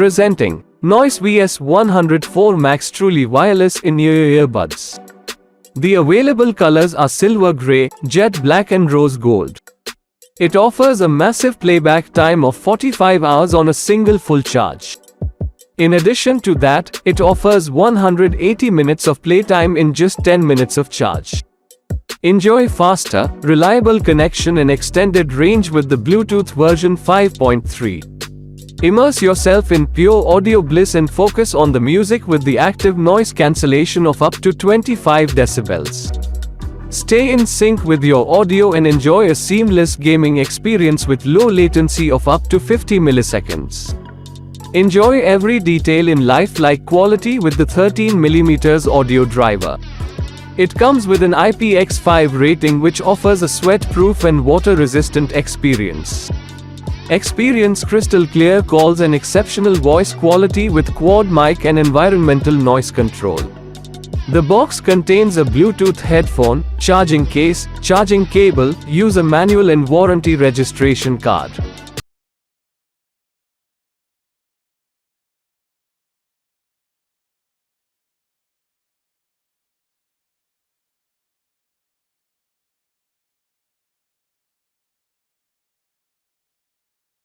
Presenting Noise VS104 Max Truly Wireless in-ear earbuds. The available colors are silver gray, jet black and rose gold. It offers a massive playback time of 45 hours on a single full charge. In addition to that, it offers 180 minutes of playtime in just 10 minutes of charge. Enjoy faster, reliable connection and extended range with the Bluetooth version 5.3. Immerse yourself in pure audio bliss and focus on the music with the active noise cancellation of up to 25 decibels. Stay in sync with your audio and enjoy a seamless gaming experience with low latency of up to 50 milliseconds. Enjoy every detail in lifelike quality with the 13mm audio driver. It comes with an IPX5 rating which offers a sweat-proof and water-resistant experience. Experience crystal clear calls and exceptional voice quality with quad mic and environmental noise control. The box contains a Bluetooth headphone, charging case, charging cable, user manual and warranty registration card.